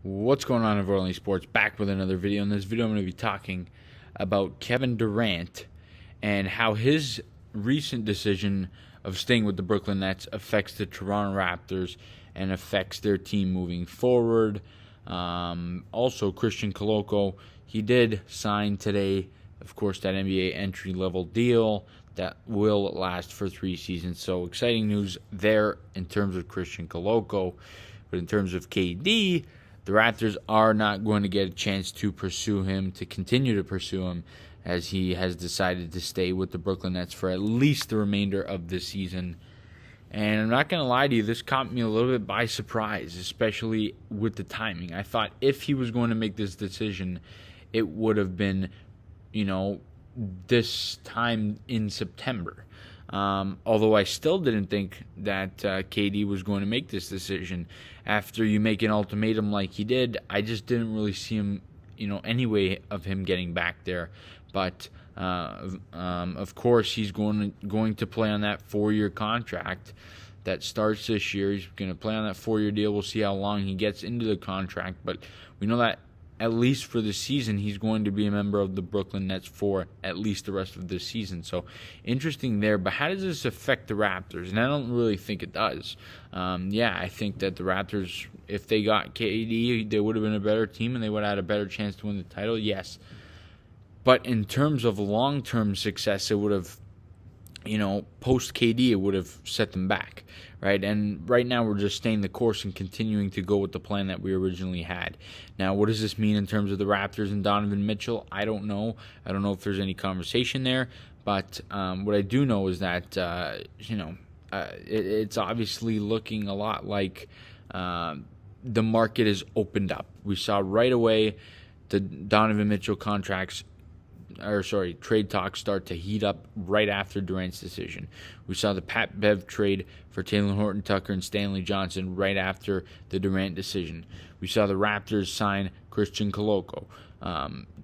What's going on in Verley Sports? Back with another video. In this video, I'm going to be talking about Kevin Durant and how his recent decision of staying with the Brooklyn Nets affects the Toronto Raptors and affects their team moving forward. Also, Christian Coloco, he did sign today, of course, that NBA entry-level deal that will last for 3 seasons. So exciting news there in terms of Christian Coloco. But in terms of KD, the Raptors are not going to get a chance to continue to pursue him, as he has decided to stay with the Brooklyn Nets for at least the remainder of this season. And I'm not going to lie to you, this caught me a little bit by surprise, especially with the timing. I thought if he was going to make this decision, it would have been, this time in September. Although I still didn't think that KD was going to make this decision. After you make an ultimatum like he did, I just didn't really see him, any way of him getting back there. But of course, he's going to play on that 4-year contract that starts this year. He's going to play on that 4-year deal. We'll see how long he gets into the contract, but we know that at least for the season, he's going to be a member of the Brooklyn Nets for at least the rest of this season. So, interesting there. But how does this affect the Raptors? And I don't really think it does. I think that the Raptors, if they got KD, they would have been a better team and they would have had a better chance to win the title, yes. But in terms of long-term success, it would have, post KD, it would have set them back, right? And right now we're just staying the course and continuing to go with the plan that we originally had. Now, what does this mean in terms of the Raptors and Donovan Mitchell? I don't know. I don't know if there's any conversation there. But what I do know is that, it's obviously looking a lot like the market is opened up. We saw right away the Donovan Mitchell trade talks start to heat up right after Durant's decision. We saw the Pat Bev trade for Taylor Horton Tucker and Stanley Johnson right after the Durant decision. We saw the Raptors sign Christian Coloco,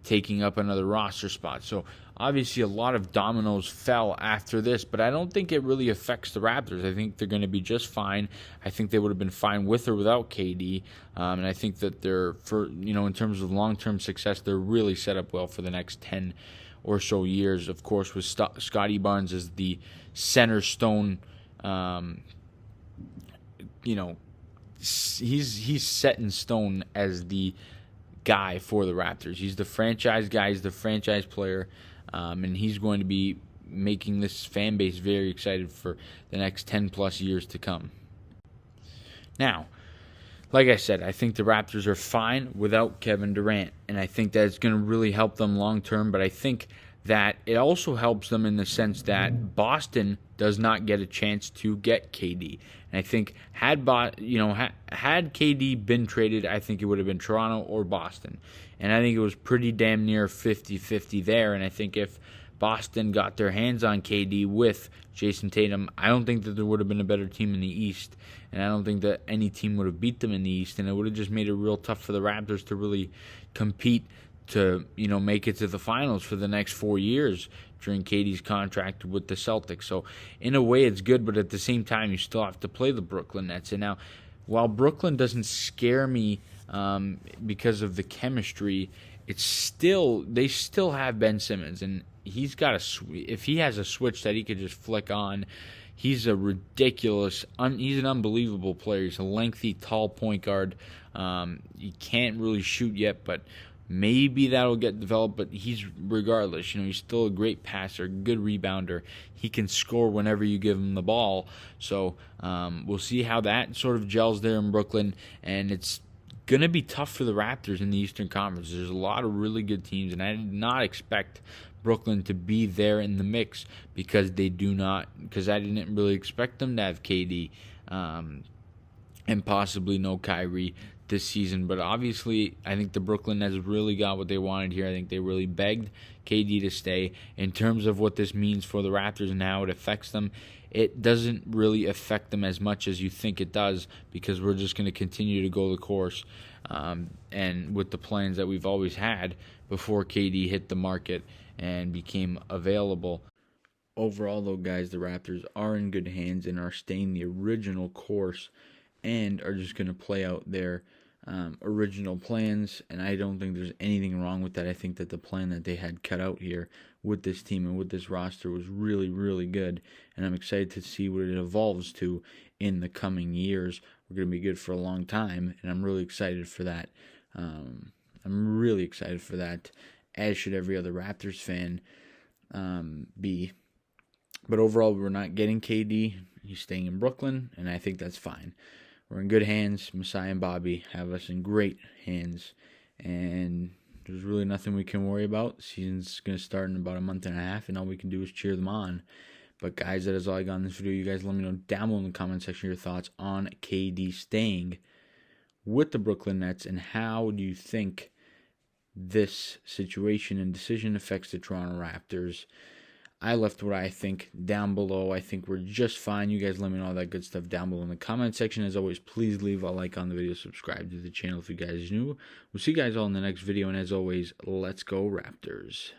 taking up another roster spot. So obviously a lot of dominoes fell after this, but I don't think it really affects the Raptors. I think they're going to be just fine. I think they would have been fine with or without KD, and I think that in terms of long-term success, they're really set up well for the next 10 or so years. Of course, with Scotty Barnes as the center stone, he's set in stone as the guy for the Raptors. He's the franchise guy. He's the franchise player. And he's going to be making this fan base very excited for the next 10-plus years to come. Now, like I said, I think the Raptors are fine without Kevin Durant, and I think that it's going to really help them long-term, but I think that it also helps them in the sense that Boston does not get a chance to get KD. And I think had KD been traded, I think it would have been Toronto or Boston. And I think it was pretty damn near 50-50 there. And I think if Boston got their hands on KD with Jason Tatum, I don't think that there would have been a better team in the East. And I don't think that any team would have beat them in the East. And it would have just made it real tough for the Raptors to really compete to make it to the finals for the next 4 years during KD's contract with the Celtics. So in a way it's good, but at the same time you still have to play the Brooklyn Nets. And now, while Brooklyn doesn't scare me because of the chemistry, they still have Ben Simmons, and he's got if he has a switch that he could just flick on, he's a ridiculous, he's an unbelievable player. He's a lengthy, tall point guard. He can't really shoot yet, but maybe that'll get developed, but he's still a great passer, good rebounder. He can score whenever you give him the ball. So we'll see how that sort of gels there in Brooklyn, and it's going to be tough for the Raptors in the Eastern Conference. There's a lot of really good teams, and I did not expect Brooklyn to be there in the mix because I didn't really expect them to have KD and possibly no Kyrie this season. But obviously, I think the Brooklyn Nets really got what they wanted here. I think they really begged KD to stay. In terms of what this means for the Raptors and how it affects them, it doesn't really affect them as much as you think it does, because we're just going to continue to go the course and with the plans that we've always had before KD hit the market and became available. Overall, though, guys, the Raptors are in good hands and are staying the original course and are just going to play out their original plans, and I don't think there's anything wrong with that. I think that the plan that they had cut out here with this team and with this roster was really, really good, and I'm excited to see what it evolves to in the coming years. We're going to be good for a long time, and I'm really excited for that. As should every other Raptors fan be. But overall, we're not getting KD. He's staying in Brooklyn, and I think that's fine. We're in good hands. Masai and Bobby have us in great hands, and there's really nothing we can worry about. The season's going to start in about a month and a half, and all we can do is cheer them on. But guys, that is all I got in this video. You guys let me know down below in the comment section your thoughts on KD staying with the Brooklyn Nets, and how do you think this situation and decision affects the Toronto Raptors. I left what I think down below. I think we're just fine. You guys let me know all that good stuff down below in the comment section. As always, please leave a like on the video, subscribe to the channel if you guys are new. We'll see you guys all in the next video, and as always, let's go Raptors.